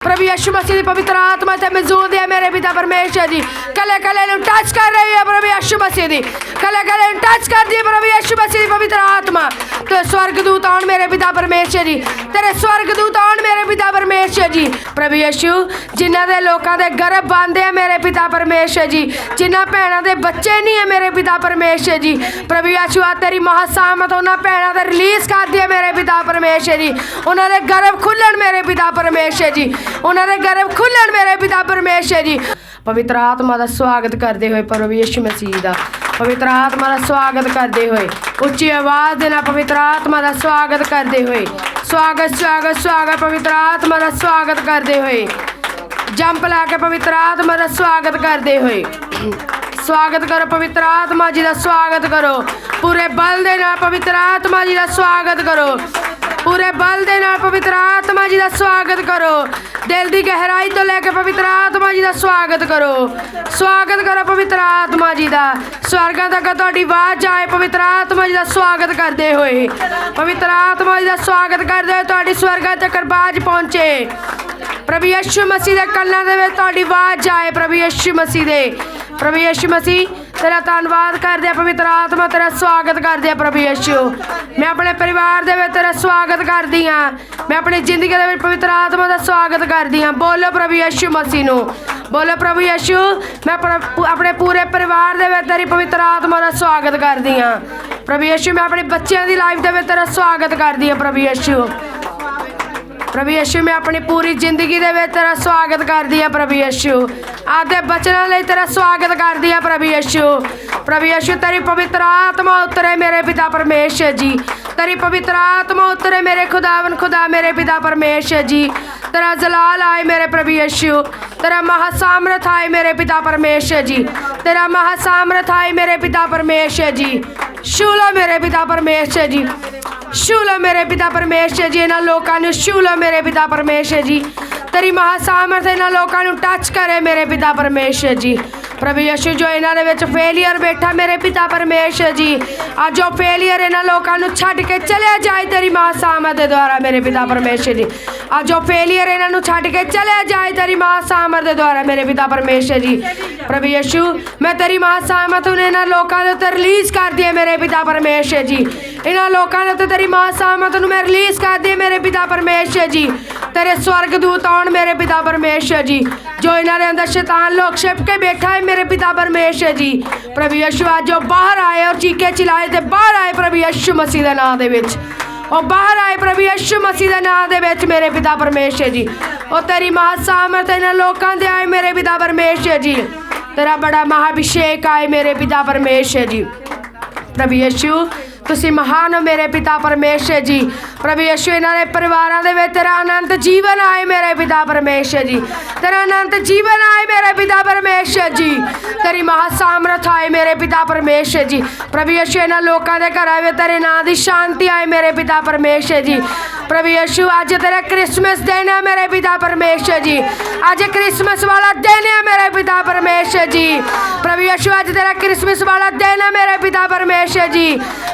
प्रभु यीशु मसीह की पवित्र आत्मा ते मौजूद है मेरे पिता परमेश्वर जी। कले कले टच कर रही है प्रभु यीशु मसीह दी, कले कले टच कर दी प्रभु यीशु मसीह की पवित्र आत्मा। तो स्वर्गदूत आउण मेरे पिता परमेश्वर जी, तेरे स्वर्गदूत आउण मेरे पिता परमेश्वर जी। प्रभु यीशु जिन्हां दे लोकां दे गर्भ बंद है मेरे पिता परमेश्वर जी, जिन्हां भैणां दे बच्चे नहीं है मेरे पिता परमेश्वर जी। प्रभु यीशु आ तेरी महासामत उन्हां भैणां दे रिलीज कर दिए मेरे पिता परमेश्वर जी। उन्हां दे गर्भ खुल्लण मेरे पिता परमेश्वर जी, उन्हां दे गर्भ खुल्लण मेरे पिता परमेश्वर जी। पवित्र आत्मा का स्वागत करते हुए प्रभु यीशु मसीह का पवित्र आत्मा का स्वागत करते हुए उच्ची आवाज़ देना, पवित्र आत्मा का स्वागत करते हुए स्वागत स्वागत स्वागत पवित्र आत्मा का स्वागत करते हुए जंप ला के पवित्र आत्मा का स्वागत करते हुए स्वागत करो पवित्र आत्मा जी का स्वागत करो। पूरे बल दे नाल पवित्र आत्मा जी का स्वागत करो, पूरे बल दे नाल पवित्र आत्मा जी का स्वागत करो। दिल की गहराई तो लेके पवित्र आत्मा जी का स्वागत करो, स्वागत करो पवित्र आत्मा जी का। स्वर्गां तक तुहाडी आवाज़ आए पवित्र आत्मा जी का स्वागत करते हुए, पवित्र आत्मा जी का स्वागत करते हुए तुहाडी स्वर्गां तक आवाज़ पहुँचे। प्रभु यीशु मसीह के कन्नां दे विच तुहाडी आवाज़ आए, प्रभु यीशु मसीह दे, प्रभु यीशु मसीह तेरा धन्नवाद कर दिया पवित्र आत्मा, तेरा स्वागत कर दिया प्रभु यीशु। मैं अपने परिवार दे विच तेरा स्वागत करदी हां, मैं अपनी जिंदगी दे विच पवित्र आत्मा का स्वागत करदी हां। बोलो प्रभु यीशु मसीह नूं, बोलो प्रभु यीशु। मैं अपने पूरे परिवार दे विच तेरी पवित्र आत्मा का स्वागत करदी हां प्रभु यीशु। मैं अपने बच्चों की लाइफ दे विच तेरा स्वागत करदी हां प्रभु यीशु। प्रभु यीशु मैं अपनी पूरी जिंदगी दे विच तेरा स्वागत करदी हां प्रभु यीशु। आदे बचनां लई तेरा स्वागत करदी हां प्रभु यीशु। प्रभु यीशु तेरी पवित्र आत्मा उतरे मेरे पिता परमेश्वर जी, तेरी पवित्र आत्मा उतरे मेरे खुदावन खुदा मेरे पिता परमेश्वर जी। तेरा जलाल आए मेरे प्रभु यीशु, तेरा महासामर्थ आए मेरे पिता परमेश्वर जी, तेरा महासामर्थ आए मेरे पिता परमेश्वर जी। शूलो मेरे पिता परमेश्वर जी, शूलो मेरे पिता परमेश्वर जी। इन्हां लोकां नूं शूलो मेरे पिता परमेश्वर जी, तेरी महासामर्थ इन्हां लोकां नूं टच करे मेरे पिता परमेश्वर जी। प्रभु यीशु जो इन्हां दे विच फेलियर बैठा मेरे पिता परमेश्वर जी, अज जो फेलियर इन्हां लोकां नूं छड्ड के चलिया जाए तेरी महासामर्थ दे द्वारा मेरे पिता परमेश्वर जी। अज जो फेलियर इन्हां नूं छड्ड के चलिया जाए तेरी महासामर्थ दे द्वारा मेरे पिता परमेश्वर जी। प्रभु यीशु मैं तेरी महासामर्थ इन्हां लोकां दे उत्ते रिलीज कर दिए मेरे पिता परमेश्वर जी। इन्हां लोकां दे उत्ते तेरी महासामर्थ नूं मैं रिलीज कर दिए मेरे पिता परमेश्वर जी। तेरे स्वर्गदूत आउण मेरे पिता परमेश्वर जी, जो इन्हां दे अंदर शैतान लोग छिप के बैठा है मेरे पिता परमेश्वर जी। प्रभु यीशु आज जो बाहर आए और चीखे चिल्लाए ते बाहर आए प्रभु यीशु मसीह दे नाम दे विच, और बाहर आए प्रभु यीशु मसीह दे नाम दे विच मेरे पिता परमेश्वर जी। और तेरी महासामर्थ इन्हां लोकां दे आए मेरे पिता परमेश्वर जी, तेरा बड़ा महाअभिषेक आए मेरे पिता परमेश्वर जी। प्रभु यीशु तुसी महान हो मेरे पिता परमेश्वर जी। प्रभु यीशु इन्हां दे परिवारां दे विच तेरा अनंत जीवन आए मेरे पिता परमेश्वर जी, तेरा अनंत जीवन आए मेरे पिता परमेश्वर जी। तेरी महासामर्थ आए मेरे पिता परमेश्वर जी। प्रभु यीशु इन्हां लोकां दे घरां विच तेरे नाम दी शांति आए मेरे पिता परमेश्वर जी। प्रभु यीशु अज तेरा क्रिसमस दिन है मेरे पिता परमेश्वर जी, अज क्रिसमस वाला दिन है मेरे पिता परमेश्वर जी। प्रभु यीशु अज तेरा क्रिसमस वाला दिन है मेरे पिता परमेश्वर जी।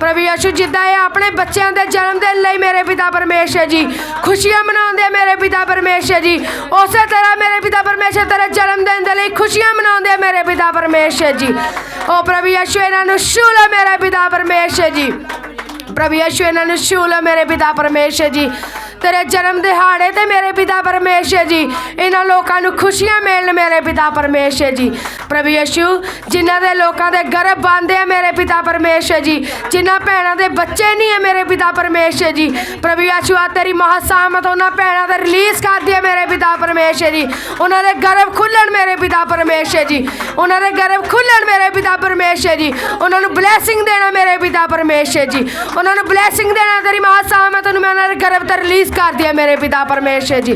प्रभु यीशु जिद्दां ये अपने बच्चों के जन्मदिन लई मेरे पिता परमेश्वर जी खुशियां मनाउंदे मेरे पिता परमेश्वर जी, उस तरह मेरे पिता परमेश्वर तेरे जन्मदिन दे लई खुशियां मनाउंदे मेरे पिता परमेश्वर जी। ओ प्रभु यीशु इन्हां नूं छूलो मेरे पिता परमेश्वर जी, प्रभु यीशु इन्हां नूं छूलो मेरे पिता परमेश्वर जी। तेरे जन्म दिहाड़े ते मेरे पिता परमेश्वर जी इन्हां लोकां नूं खुशियां मिलन मेरे पिता परमेश्वर जी। प्रभु यीशु जिन्हां दे लोकां दे गर्भ बंद है मेरे पिता परमेश्वर जी, जिन्हां भैणां दे बच्चे नहीं है मेरे पिता परमेश्वर जी। प्रभु यीशु आ तेरी महासामर्थ उन्हां भैणां दे रिलीज कर दिए मेरे पिता परमेश्वर जी। उन्हां दे गर्भ खुल्लण मेरे पिता परमेश्वर जी, उन्हां दे गर्भ खुल्लण मेरे पिता परमेश्वर जी। उन्हां नूं ब्लैसिंग देना मेरे पिता परमेश्वर जी, उन्हां नूं ब्लैसिंग देना तेरी महासामर्थ नूं मैं उन्हां दे गर्भ ते रिलीज कर दिया मेरे पिता परमेश्वर जी।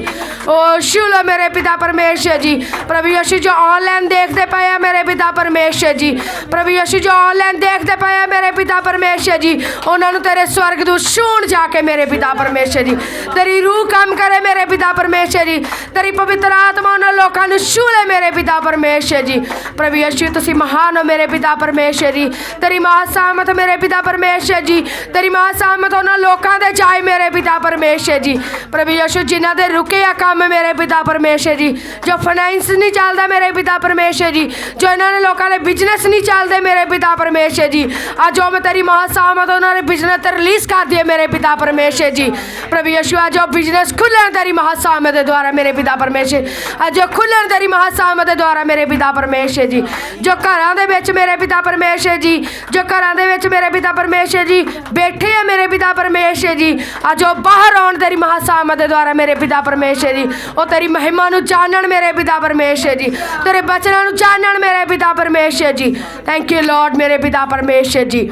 ओ शूलो मेरे पिता परमेश्वर जी। प्रभु यीशु जो ऑनलाइन देखते पाए मेरे पिता परमेश्वर जी, प्रभु यीशु जो ऑनलाइन देखते पाए मेरे पिता परमेश्वर जी, उन्होंने तेरे स्वर्गदूत छूण जाके मेरे पिता परमेश्वर जी तेरी रूह काम करे मेरे पिता परमेश्वर जी, तेरी पवित्र आत्मा उन्होंने लोगों को छूले मेरे पिता परमेश्वर जी। प्रभु यीशु तुसी महान हो मेरे पिता परमेश्वर जी, तेरी महासामर्थ मेरे पिता परमेश्वर जी, तेरी महासामर्थ उन्होंने लोगों दे जाए मेरे पिता परमेश्वर जी। प्रभु यीशु जिन्हां दे रुके आ काम मेरे पिता परमेश्वर जी, जो फाइनेंस नहीं चलता मेरे पिता परमेश्वर जी, जो इन्होंने लोगों के बिजनेस नहीं चलते मेरे पिता परमेश्वर जी, आज जो मैं तेरी महासामत उन्होंने बिजनेस रिलीज कर दिए मेरे पिता परमेश्वर जी। प्रभु यीशु आज जो बिजनेस खुलन तेरी महासामत द्वारा मेरे पिता परमेश्वर, आज जो खुलन तेरी महासामत द्वारा मेरे पिता परमेश्वर जी, जो घरां दे विच मेरे पिता परमेश्वर जी, जो घरां दे विच मेरे पिता परमेश्वर जी बैठे हैं मेरे पिता परमेश्वर जी, आज जो बाहर आउण तेरी महासामत द्वारा मेरे पिता परमेश्वर जी, वो तेरी महिमा नूं जानण मेरे पिता परमेश्वर जी, तेरे बचनां नूं जानण मेरे पिता परमेश्वर जी। थैंक यू लॉर्ड मेरे पिता परमेश्वर जी।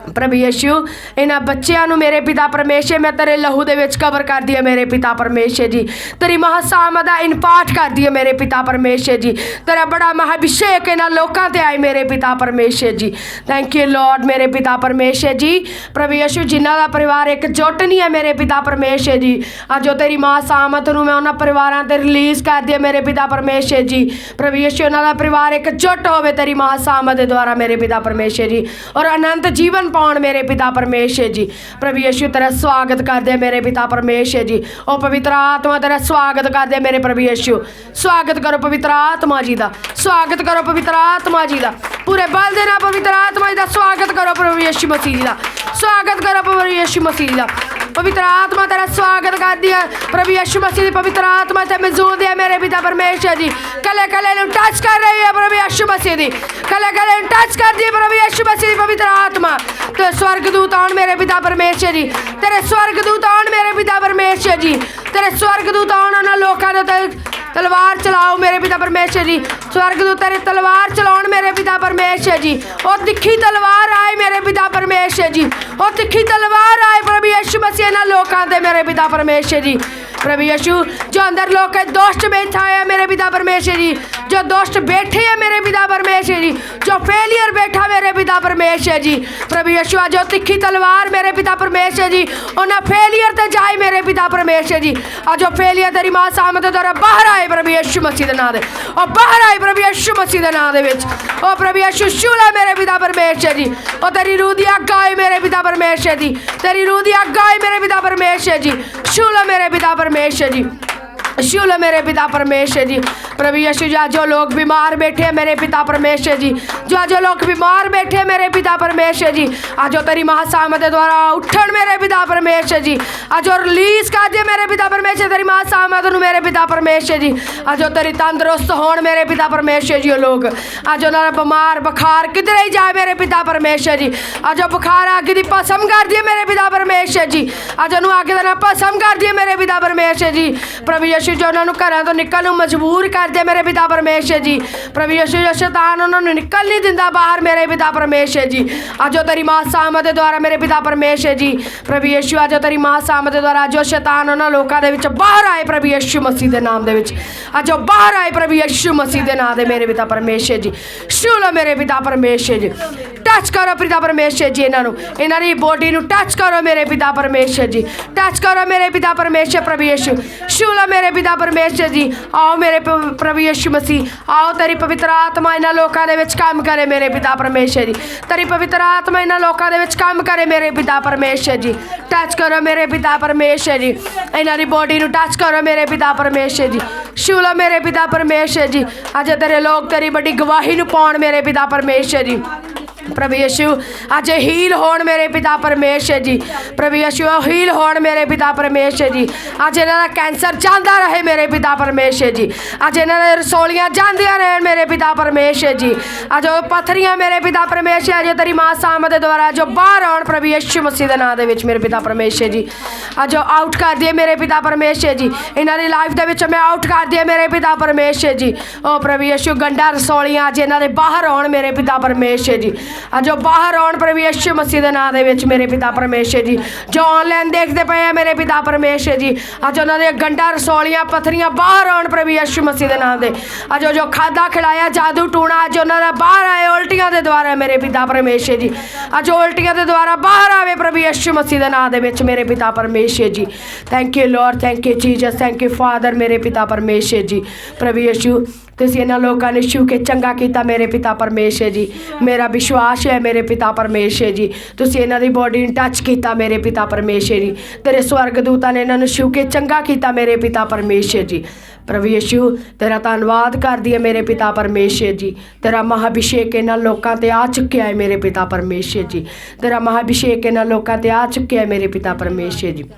प्रभु यीशु इन्हां बच्चियां नूं मेरे पिता परमेश्वर मैं तेरे लहू दे विच कवर कर दिया मेरे पिता परमेश्वर जी, तेरी महासामत दा इनपाट कर दिया मेरे पिता परमेश्वर जी, तेरा बड़ा महाभिषेक इन्हां लोकां ते आए मेरे पिता परमेश्वर जी। थैंक यू लॉर्ड मेरे पिता परमेश्वर जी। प्रभु यीशु जिन्हां दा परिवार एक जुट नहीं है मेरे पिता परमेश्वर जी, अज जो तेरी महासामत नूं मैं उन्हां परिवारां ते रिलीज़ कर दिया मेरे पिता परमेश्वर जी। प्रभु यीशु उन्हां दा परिवार एक जुट होवे तेरी महासामत दे द्वारा मेरे पिता परमेश्वर जी, और अनंत जीवन पाउण मेरे पिता परमेश्वर जी। प्रभु यीशु तेरा स्वागत कर दे मेरे पिता परमेश्वर जी। ओ पवित्र आत्मा तेरा स्वागत कर दे मेरे प्रभु यीशु, स्वागत करो पवित्र आत्मा जी दा, स्वागत करो पवित्र आत्मा जी दा, पूरे बल दे नाल पवित्र आत्मा जी दा स्वागत करो प्रभु यीशु मसीह जी दा, स्वागत करो प्रभु यीशु मसीह जी दा। पवित्र आत्मा तेरा स्वागत कर दिया प्रभु यीशु मसीह दी पवित्र आत्मा ते मौजूद है मेरे पिता परमेश्वर जी। कले कले नूं टच कर रही है प्रभु यीशु मसीह दी, कले कले नूं टच कर दी प्रभु यीशु मसीह दी पवित्र आत्मा। ते स्वर्गदूत आउण मेरे पिता परमेश्वर जी, तेरे स्वर्गदूत आउण मेरे पिता परमेश्वर जी, तेरे स्वर्गदूत आउण उन्हां लोकां दे तलवार चलाओ मेरे पिता परमेश्वर जी, स्वर्गदूत तेरे तलवार चलाउण मेरे पिता परमेश्वर जी। ओ तिखी तलवार आए मेरे पिता परमेश्वर जी, ओ तिखी तलवार आए प्रभु यीशु मसीह इन्हां लोकां ते मेरे पिता परमेश्वर जी। प्रभु यीशु जो अंदर लोग दोस्त बैठा है मेरे पिता परमेश्वर जी, जो दोस्त बैठे हैं मेरे पिता परमेश्वर जी, जो फेलियर बैठा मेरे पिता परमेश्वर जी। प्रभु यीशु आज जो तिखी तलवार मेरे पिता परमेश्वर जी उन्हें फेलियर ते जाए मेरे पिता परमेश्वर जी, आज जो फेलियर तेरी मां सामत द्वारा बाहर आए प्रभु यीशु मसीह दे नाम दे, और बाहर आए प्रभु यीशु मसीह दे नाम दे विच। ओ प्रभु यीशु शूला मेरे पिता परमेश्वर जी, ओ तेरी रूह दी अग आए मेरे पिता परमेश्वर जी, तेरी रूह दी अग आए मेरे पिता परमेश्वर जी, शूला मेरे पिता परमेश्वर जी, शूल मेरे पिता परमेश्वर जी। प्रभु यीशु जो लोग बीमार बैठे हैं मेरे पिता परमेश्वर जी, जो लोग बीमार बैठे हैं मेरे पिता परमेश्वर जी, आज जो तेरी महासामत द्वारा उठन मेरे पिता परमेश्वर जी, आज जो रिलीज कर दे मेरे पिता परमेश्वर तेरी महासामत नूं मेरे पिता परमेश्वर जी, आज जो तेरी तंदुरुस्त होण मेरे पिता परमेश्वर जी। लोग आज उन्होंने बीमार बुखार किधर ही जाए मेरे पिता परमेश्वर जी, आज जो बुखार अग दी भस्म कर दिए मेरे पिता परमेश्वर जी, आज उन्होंने अग दा भस्म कर दिए मेरे पिता परमेश्वर जी। प्रभु यीशु जो उन्होंने घरों तो निकल मजबूर कर दे मेरे पिता परमेश्वर जी। प्रभु यीशु जो शैतान उन्होंने निकल नहीं दिंदा बाहर मेरे पिता परमेश्वर जी, आज जो तेरी महासामत द्वारा मेरे पिता परमेश्वर जी। प्रभु यीशु आज जो तेरी महासामत द्वारा जो शैतान उन्होंने लोगों के विच बाहर आए प्रभु यीशु मसीह के नाम दे विच, आज जो बाहर आए प्रभु यीशु मसीह के नाम दे मेरे पिता परमेश्वर जी। शूलो मेरे पिता परमेश्वर जी, टच करो पिता परमेश्वर जी, इन्हों की बॉडी नूं टच करो मेरे पिता परमेश्वर जी, टच करो मेरे पिता परमेश्वर। प्रभु यीशु शूलो मेरे पिता परमेश्वर जी, आओ मेरे प्रभु यीशु मसीह, आओ तेरी पवित्र आत्मा इन्हां लोकां दे विच काम करे मेरे पिता परमेश्वर जी, तेरी पवित्र आत्मा इन्हां लोकां दे विच काम करे मेरे पिता परमेश्वर जी। टच करो मेरे पिता परमेश्वर जी, इन्हां दी बॉडी नूं टच करो मेरे पिता परमेश्वर जी। शूलो मेरे पिता परमेश्वर जी, अज तेरे लोग तेरी बड़ी गवाही नूं पाउण मेरे पिता परमेश्वर जी। प्रभु यीशु अज हील होण मेरे पिता परमेश्वर जी, प्रभु यीशु हील होण मेरे पिता परमेश्वर जी। अज इन्हां दा कैंसर जांदा रहे मेरे पिता परमेश्वर जी, अज इन्हां दे रसोलियां जांदियां रहन मेरे पिता परमेश्वर जी, अज पत्थरियां मेरे पिता परमेश्वर अज तेरी मां सामत द्वारा जो बाहर आउण प्रभु यीशु मसीह दे नाम दे विच मेरे पिता परमेश्वर जी। अज आउट कर दिए मेरे पिता परमेश्वर जी, इन्हां दी लाइफ दे विच मैं आउट कर दिए मेरे पिता परमेश्वर जी। ओ प्रभु यीशु गंडा रसोलियां अज इन्हां दे बाहर आउण मेरे पिता परमेश्वर जी, जो बाहर आउण प्रभु यीशु मसीह दे नाम दे विच मेरे पिता परमेश्वर जी। जो ऑनलाइन देखते पे हैं मेरे पिता परमेश्वर जी, अज उन्हां दे गंडा रसोलियां पत्थरियां बाहर आउण प्रभु यीशु मसीह दे नाम दे। अज जो खादा खिलाया जादू टूणा अज उन्हां दा बाहर आए उल्टियां दे द्वारा मेरे पिता परमेश्वर जी, अज उल्टियां दे द्वारा बाहर आवे प्रभु यीशु मसीह दे नाम दे विच मेरे पिता परमेश्वर ji. Thank you lord, thank you Jesus, thank you father मेरे पिता परमेश्वर जी। प्रभु यीशु तुसीं इन्हां लोकां ने छू के चंगा कीता मेरे पिता परमेश्वर जी। मेरा विश्वास है मेरे पिता परमेश्वर जी, तुसीं इन्हां दी बॉडी नूं टच कीता मेरे पिता परमेश्वर जी। तेरे स्वर्गदूतां ने इन्हां नूं छू के चंगा कीता मेरे पिता परमेश्वर जी। प्रभु यीशु तेरा धन्नवाद करदी है मेरे पिता परमेश्वर जी। तेरा महाभिषेक इन्हां लोकां ते आ चुक्या है मेरे पिता परमेश्वर जी। तेरा महाभिषेक इन्हां लोकां ते आ चुक्या है मेरे पिता परमेश्वर जी।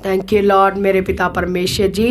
थैंक यू लॉर्ड मेरे पिता परमेश्वर जी।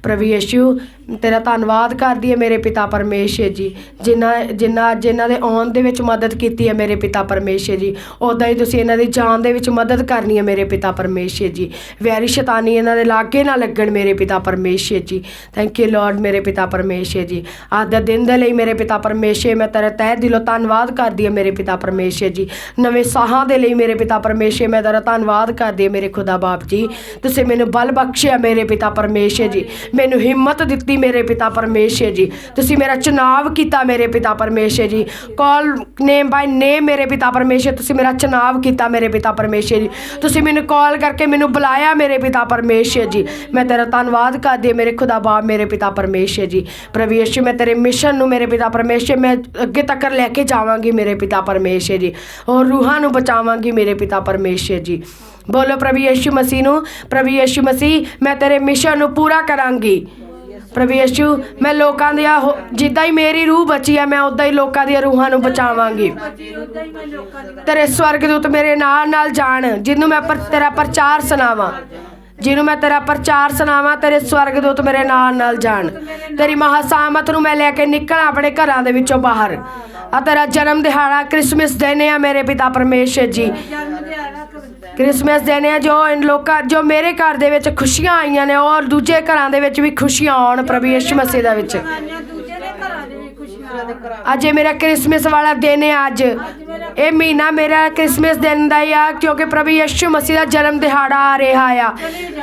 प्रभु यीशु तेरा धन्नवाद करदी है मेरे पिता परमेश्वर जी, जिन्हां दे आउण दे विच मदद कीती है मेरे पिता परमेश्वर जी, उदां ही तुसीं इन्हां दी जान दे विच मदद करनी है मेरे पिता परमेश्वर जी। वैरी शैतानी इन्हां दे लागे ना लगण मेरे पिता परमेश्वर जी। थैंक यू लॉर्ड मेरे पिता परमेश्वर जी। अज दे दिन दे लई मेरे पिता परमेश्वर मैं तेरा तहे दिलों धन्नवाद करदी है मेरे पिता परमेश्वर जी। नवें साहां दे लई मेरे पिता परमेश्वर मैं तेरा धन्नवाद करदी है मेरे खुदा बाप जी। तुसीं मैनूं बल बख्शिया मेरे पिता परमेश्वर जी, मैनूं हिम्मत दित्ती मेरे पिता परमेश्वर जी। तुसीं मेरा चुनाव किया मेरे पिता परमेश्वर जी, कॉल नेम बाय नेम मेरे पिता परमेश्वर तुसीं मेरा चुनाव किया मेरे पिता परमेश्वर जी। तुसीं मैनूं कॉल करके मैनूं बुलाया मेरे पिता परमेश्वर जी। मैं तेरा धन्नवाद करदी मेरे खुदा बाप मेरे पिता परमेश्वर जी। प्रभु यीशु मैं तेरे मिशन नूं मेरे पिता परमेश्वर मैं अगे तक लैके जावांगी मेरे पिता परमेश्वर जी, और रूहां नूं बचावांगी मेरे पिता परमेश्वर जी। बोलो प्रभु यीशु मसीह नूं, प्रभु यीशु मसीह मैं तेरे मिशन नूं पूरा करांगी। प्रभु यीशु मैं लोकां दियां जिद्दां ही मेरी रूह बची है मैं उद्दां ही लोकां दियां रूहां नूं बचावांगी। तेरे स्वर्गदूत मेरे नाल जाण, जिन्नूं मैं तेरा प्रचार सुनावां, जिन्हों मैं तेरा प्रचार सुनावां, तेरे स्वर्गदूत मेरे नाल जाण। तेरी महासामत नूं मैं लैके निकल अपने घरां दे विचों बाहर। आ तेरा जन्म दिहाड़ा क्रिसमस दिन है मेरे पिता परमेश्वर जी। क्रिसमस दिन है जो इन लोकां जो मेरे घर दे विच खुशियां आईयां ने और दूजे घरां दे विच भी खुशियां आउण प्रभु यीशु मसीह दा विच। अज मेरा क्रिसमस वाला दिन है, अज ये महीना मेरा क्रिसमस दिन का ही आ, क्योंकि प्रभु यीशु मसीह का जन्म दिहाड़ा आ रहा है।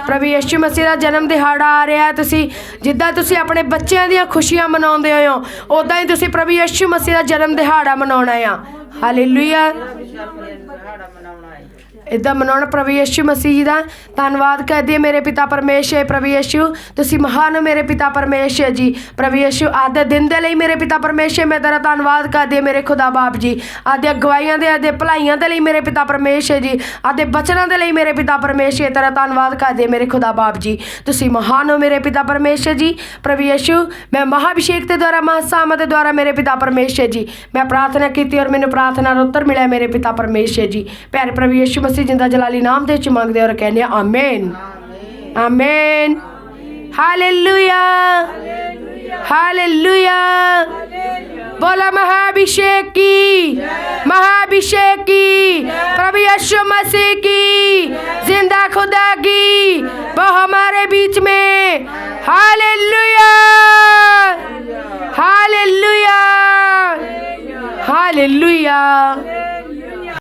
प्रभु यीशु मसीह का जन्म दिहाड़ा आ रहा है। तुसी जिद्दां तुसी अपने बच्चों दी खुशियां मनाउंदे हो उदां ही तुसी प्रभु यीशु मसीह का जन्म दिहाड़ा मनाउणा है। हालेलुया, इदा मनाउणा प्रभु यीशु मसीह जी का धन्नवाद करदी मेरे पिता परमेश्वर। प्रभु यीशु तुसी महान मेरे पिता परमेश्वर जी। प्रभु यीशु आदे दिन दे लई मेरे पिता परमेश्वर मैं तेरा धन्नवाद करदी मेरे खुदा बाप जी। आदे अगवाइयां दे आदे भलाइयां दे लई मेरे पिता परमेश्वर जी, आदे बचनां दे लई मेरे पिता परमेश्वर तेरा धन्नवाद करदी मेरे खुदा बाप जी। तुसी महान हो मेरे पिता परमेश्वर जी। प्रभु यीशु मैं महाभिषेक के द्वारा महासामत के द्वारा मेरे पिता परमेश्वर जी मैं प्रार्थना की और मैंने प्रार्थना का उत्तर मिला मेरे पिता परमेश्वर जी। प्यारे प्रभु यीशु मसीह जिंदा जलाली नाम दे मंगदे और कहने आमीन आमीन। Hallelujah hallelujah. बोला महाभिषेक की, महाभिषेक की, प्रभु यीशु मसीह की, जिंदा खुदा की वो हमारे बीच में। Hallelujah hallelujah hallelujah.